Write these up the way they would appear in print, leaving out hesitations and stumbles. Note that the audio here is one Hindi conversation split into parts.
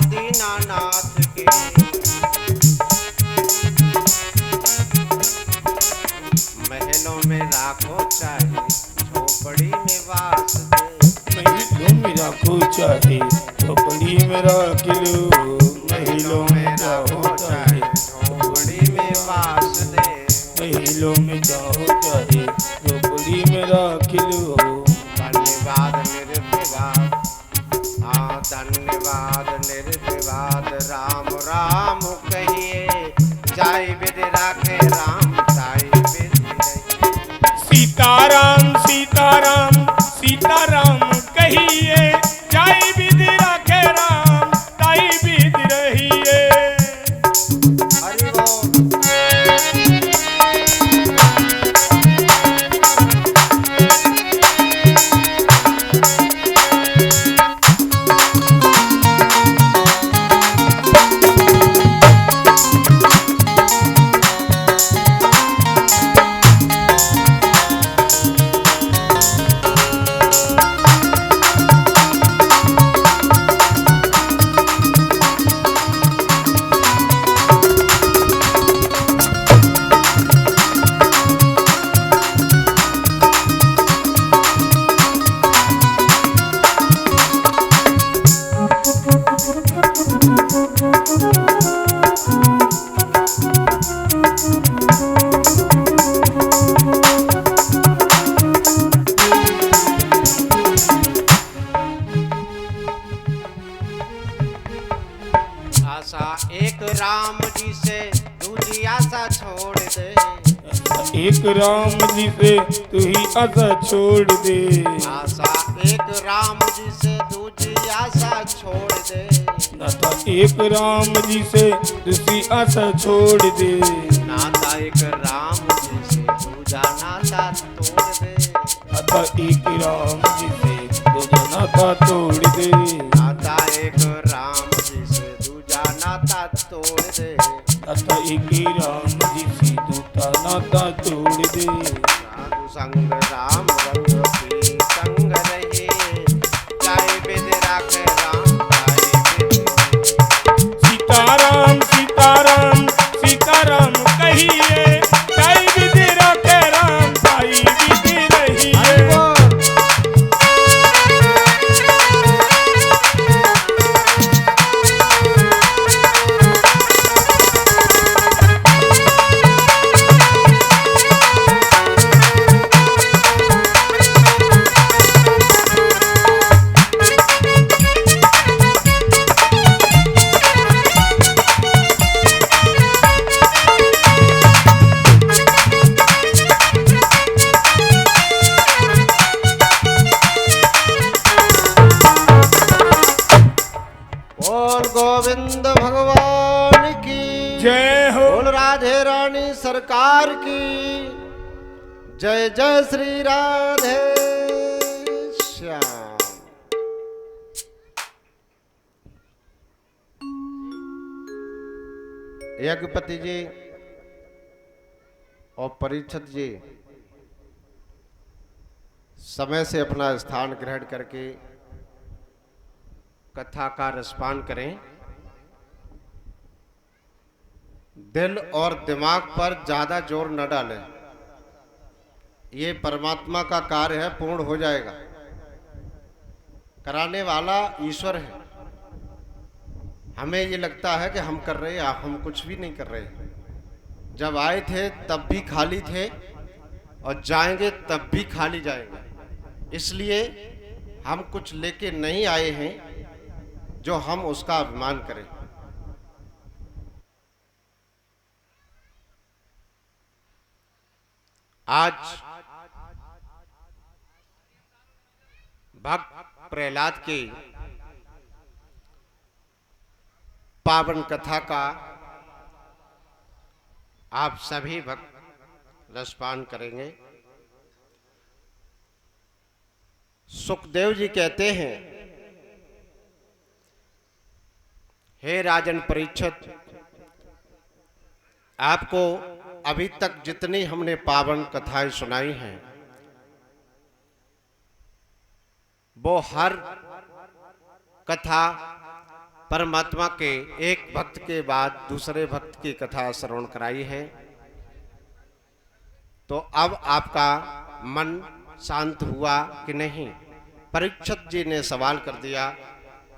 दीनानाथ के। महलों में राखो चाहे झोपड़ी में वास दे। महलों में राखो चाहे झोपड़ी में राख लो। महलों में राखो चाहे झोपड़ी में वास दे। महलों में जाओ चाहे झोपड़ी में राख लो। धन्यवाद निर्विवाद, हाँ धन्यवाद निर्विवाद, राम राम कहिए जाय विधि राखे राम ताई विधि रहिए। सीताराम सीताराम सीताराम कहिए जाय विधि राखे राम ताई विधि रहिए। हरि बोल। आशा एक राम जी से दूजी आशा छोड़ दे। एक राम जी से तू ही आशा छोड़ दे। आशा एक राम जी से दूजी आशा छोड़ दे। नाता एक राम जी से दूसरी आशा छोड़ दे। नाता एक राम जी से दूजा नाता तोड़ दे। नाता एक राम जी से दूजा नाता तोड़ दे। नाता एक राम जी से दूजा नाता तोड़ दे। नाता एक राम जी से दूजा नाता तोड़ दे। साधु संग राम रंग की संग रहे, चाहे विधि राखे राम ताई विधि रहिए। सीताराम सीताराम सीताराम कहिए ताई विधि राखे राम ताई विधि रहिए। हरि बोल। बोल गोविंद भगवान की जय हो। बोल राधे रानी सरकार की जय। जय श्री राधे श्याम। यज्ञपति जी और परीक्षित जी समय से अपना स्थान ग्रहण करके कथा का रसपान करें। दिल और दिमाग पर ज्यादा जोर न डालें। ये परमात्मा का कार्य है, पूर्ण हो जाएगा। कराने वाला ईश्वर है। हमें ये लगता है कि हम कर रहे हैं, हम कुछ भी नहीं कर रहे। जब आए थे तब भी खाली थे और जाएंगे तब भी खाली जाएंगे। इसलिए हम कुछ लेके नहीं आए हैं जो हम उसका अभिमान करें। आज भक्त प्रहलाद की पावन कथा का आप सभी भक्त रसपान करेंगे। सुखदेव जी कहते हैं, हे राजन परीक्षित, आपको अभी तक जितनी हमने पावन कथाएं सुनाई हैं वो हर कथा परमात्मा के एक भक्त के बाद दूसरे भक्त की कथा श्रवण कराई है, तो अब आपका मन शांत हुआ कि नहीं? परीक्षित जी ने सवाल कर दिया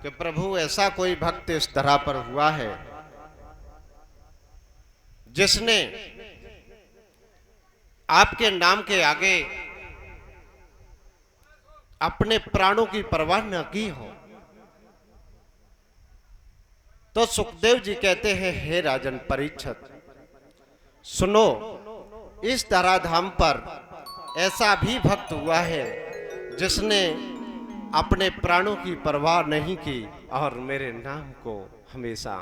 कि प्रभु, ऐसा कोई भक्त इस तरह पर हुआ है जिसने आपके नाम के आगे अपने प्राणों की परवाह न की हो? तो सुखदेव जी कहते हैं, हे राजन परीक्षित, सुनो, इस धराधाम पर ऐसा भी भक्त हुआ है जिसने अपने प्राणों की परवाह नहीं की और मेरे नाम को हमेशा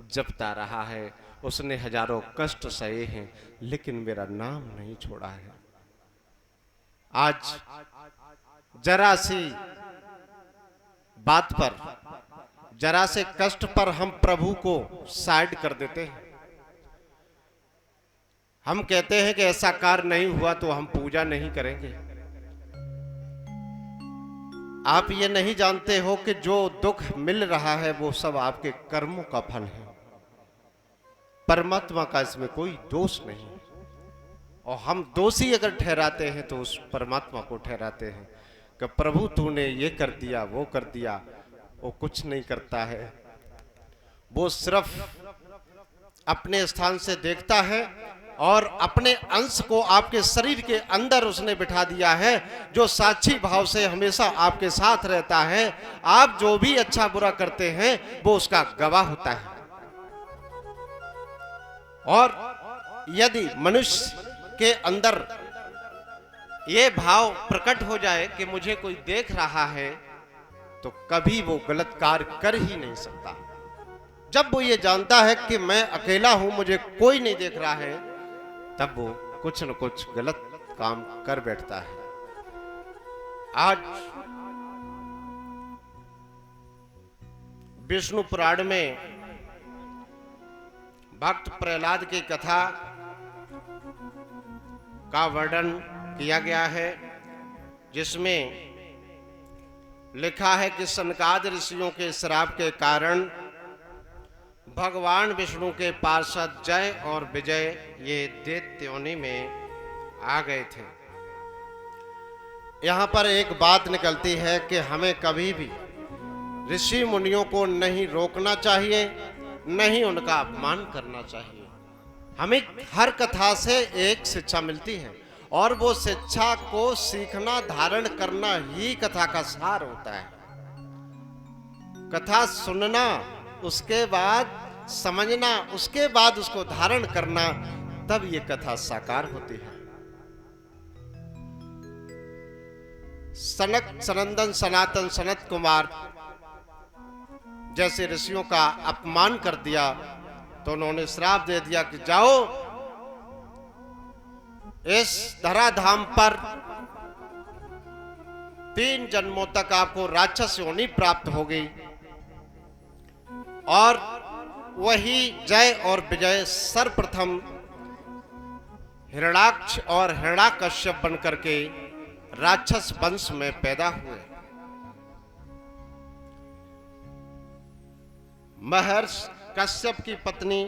जपता रहा है। उसने हजारों कष्ट सहे हैं लेकिन मेरा नाम नहीं छोड़ा है। आज जरा सी बात पर, जरा से कष्ट पर हम प्रभु को साइड कर देते हैं। हम कहते हैं कि ऐसा कार्य नहीं हुआ तो हम पूजा नहीं करेंगे। आप ये नहीं जानते हो कि जो दुख मिल रहा है वो सब आपके कर्मों का फल है। परमात्मा का इसमें कोई दोष नहीं, और हम दोषी अगर ठहराते हैं तो उस परमात्मा को ठहराते हैं कि प्रभु तूने ये कर दिया, वो कर दिया। वो कुछ नहीं करता है, वो सिर्फ अपने स्थान से देखता है और अपने अंश को आपके शरीर के अंदर उसने बिठा दिया है, जो साक्षी भाव से हमेशा आपके साथ रहता है। आप जो भी अच्छा बुरा करते हैं वो उसका गवाह होता है। और यदि मनुष्य के अंदर ये भाव प्रकट हो जाए कि मुझे कोई देख रहा है, तो कभी वो गलत कार्य कर ही नहीं सकता। जब वो ये जानता है कि मैं अकेला हूं, मुझे कोई नहीं देख रहा है, तब वो कुछ न कुछ गलत काम कर बैठता है। आज विष्णु पुराण में भक्त प्रहलाद की कथा का वर्णन किया गया है, जिसमें लिखा है कि सनकादि ऋषियों के श्राप के कारण भगवान विष्णु के पार्षद जय और विजय ये दैत्य योनि में आ गए थे। यहाँ पर एक बात निकलती है कि हमें कभी भी ऋषि मुनियों को नहीं रोकना चाहिए, नहीं उनका अपमान करना चाहिए। हमें हर कथा से एक शिक्षा मिलती है और वो शिक्षा को सीखना, धारण करना ही कथा का सार होता है। कथा सुनना, उसके बाद समझना, उसके बाद उसको धारण करना, तब ये कथा साकार होती है। सनक, सनंदन, सनातन, सनत कुमार जैसे ऋषियों का अपमान कर दिया तो उन्होंने श्राप दे दिया कि जाओ, इस धराधाम पर 3 जन्मों तक आपको राक्षस योनि प्राप्त होगी और वही जय और विजय सर्वप्रथम हिरण्याक्ष और हिरण्याकश्यप बनकर के राक्षस वंश में पैदा हुए। महर्षि कश्यप की पत्नी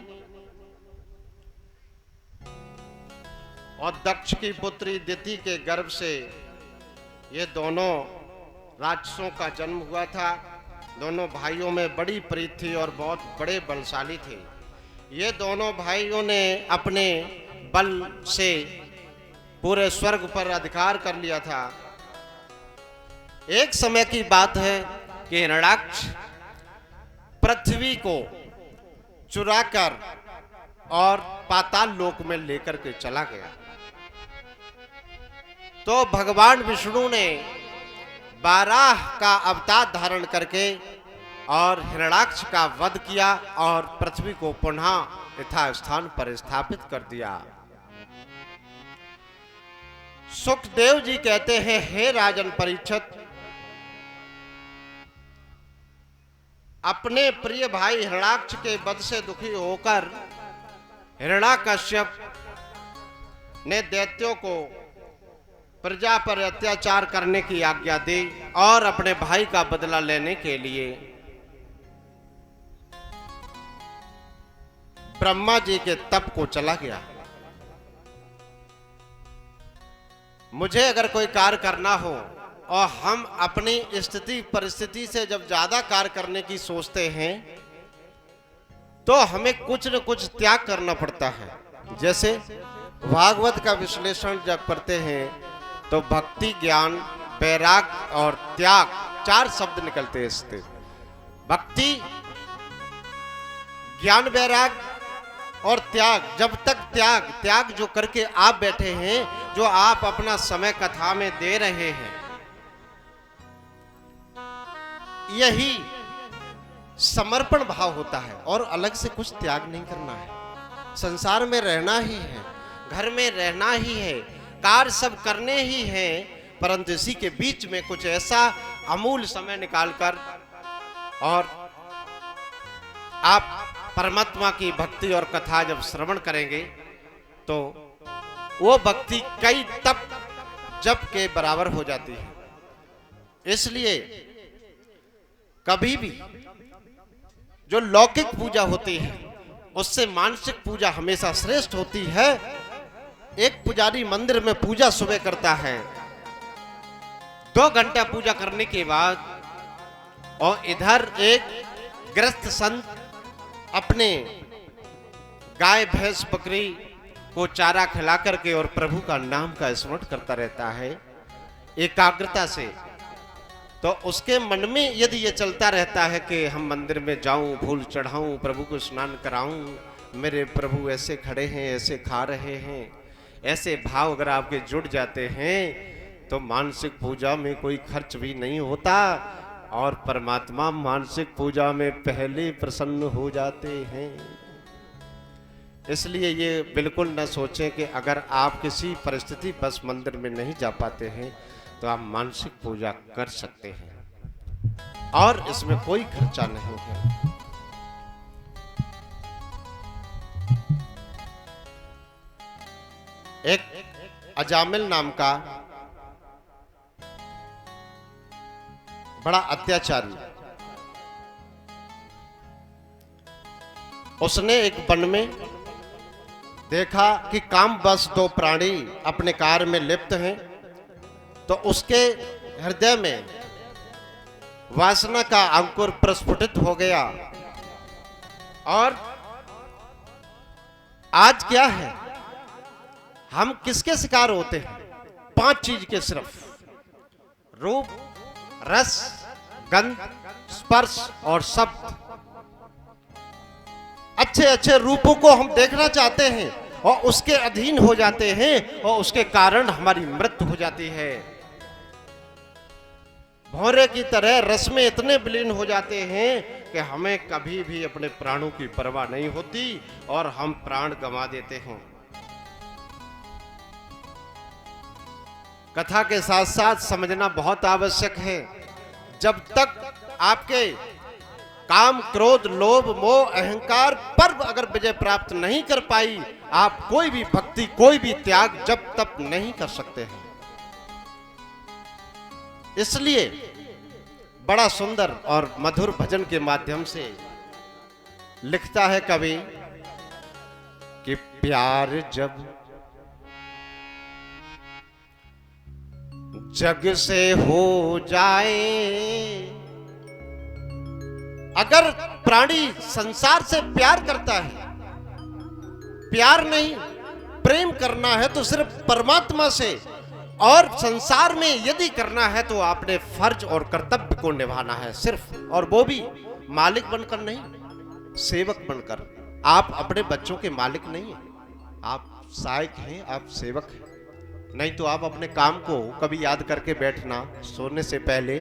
और दक्ष की पुत्री दिति के गर्भ से ये दोनों राक्षसों का जन्म हुआ था। दोनों भाइयों में बड़ी प्रीति थी और बहुत बड़े बलशाली थे। ये दोनों भाइयों ने अपने बल से पूरे स्वर्ग पर अधिकार कर लिया था। एक समय की बात है कि हिरण्याक्ष पृथ्वी को चुराकर और पाताल लोक में लेकर के चला गया। तो भगवान विष्णु ने बाराह का अवतार धारण करके और हिरण्याक्ष का वध किया और पृथ्वी को पुनः यथास्थान पर स्थापित कर दिया। सुखदेव जी कहते हैं, हे राजन परीक्षित, अपने प्रिय भाई हिरण्याक्ष के वध से दुखी होकर हिरण्याकश्यप ने दैत्यों को प्रजा पर अत्याचार करने की आज्ञा दी और अपने भाई का बदला लेने के लिए ब्रह्मा जी के तप को चला गया। मुझे अगर कोई कार्य करना हो और हम अपनी स्थिति परिस्थिति से जब ज्यादा कार्य करने की सोचते हैं तो हमें कुछ न कुछ त्याग करना पड़ता है। जैसे भागवत का विश्लेषण जब करते हैं तो भक्ति, ज्ञान, वैराग और त्याग 4 शब्द निकलते हैं इससे। भक्ति, ज्ञान, वैराग और त्याग। जब तक त्याग जो करके आप बैठे हैं, जो आप अपना समय कथा में दे रहे हैं, यही समर्पण भाव होता है और अलग से कुछ त्याग नहीं करना है। संसार में रहना ही है, घर में रहना ही है, कार्य सब करने ही हैं, परंतु इसी के बीच में कुछ ऐसा अमूल समय निकालकर और आप परमात्मा की भक्ति और कथा जब श्रवण करेंगे तो वो भक्ति कई तप जप के बराबर हो जाती है। इसलिए कभी भी जो लौकिक पूजा होती है उससे मानसिक पूजा हमेशा श्रेष्ठ होती है। एक पुजारी मंदिर में पूजा सुबह करता है, 2 घंटा पूजा करने के बाद, और इधर एक गृहस्थ संत अपने गाय, भैंस, बकरी को चारा खिला करके और प्रभु का नाम का स्मरण करता रहता है एकाग्रता से। तो उसके मन में यदि ये चलता रहता है कि हम मंदिर में जाऊं, फूल चढ़ाऊं, प्रभु को स्नान कराऊं, मेरे प्रभु ऐसे खड़े हैं, ऐसे खा रहे हैं, ऐसे भाव अगर आपके जुड़ जाते हैं तो मानसिक पूजा में कोई खर्च भी नहीं होता और परमात्मा मानसिक पूजा में पहले प्रसन्न हो जाते हैं। इसलिए ये बिल्कुल न सोचें कि अगर आप किसी परिस्थिति बस मंदिर में नहीं जा पाते हैं तो आप मानसिक पूजा कर सकते हैं और इसमें कोई खर्चा नहीं है। एक अजामिल नाम का बड़ा अत्याचारी, उसने एक वन में देखा कि काम बस 2 प्राणी अपने कार्य में लिप्त हैं, तो उसके हृदय में वासना का अंकुर प्रस्फुटित हो गया। और आज क्या है, हम किसके शिकार होते हैं? 5 चीज के सिर्फ, रूप, रस, गंध, स्पर्श और शब्द। अच्छे अच्छे रूपों को हम देखना चाहते हैं और उसके अधीन हो जाते हैं और उसके कारण हमारी मृत्यु हो जाती है। भौरे की तरह रस में इतने विलीन हो जाते हैं कि हमें कभी भी अपने प्राणों की परवाह नहीं होती और हम प्राण गंवा देते हैं। कथा के साथ साथ समझना बहुत आवश्यक है, जब तक आपके काम, क्रोध, लोभ, मोह, अहंकार पर अगर विजय प्राप्त नहीं कर पाई, आप कोई भी भक्ति, कोई भी त्याग जब तक नहीं कर सकते हैं। इसलिए बड़ा सुंदर और मधुर भजन के माध्यम से लिखता है कवि कि प्यार जब जग से हो जाए, अगर प्राणी संसार से प्यार करता है, प्यार नहीं प्रेम करना है तो सिर्फ परमात्मा से, और संसार में यदि करना है तो आपने फर्ज और कर्तव्य को निभाना है सिर्फ, और वो भी मालिक बनकर नहीं, सेवक बनकर। आप अपने बच्चों के मालिक नहीं हैं, आप सहायक हैं, आप सेवक हैं। नहीं तो आप अपने काम को कभी याद करके बैठना सोने से पहले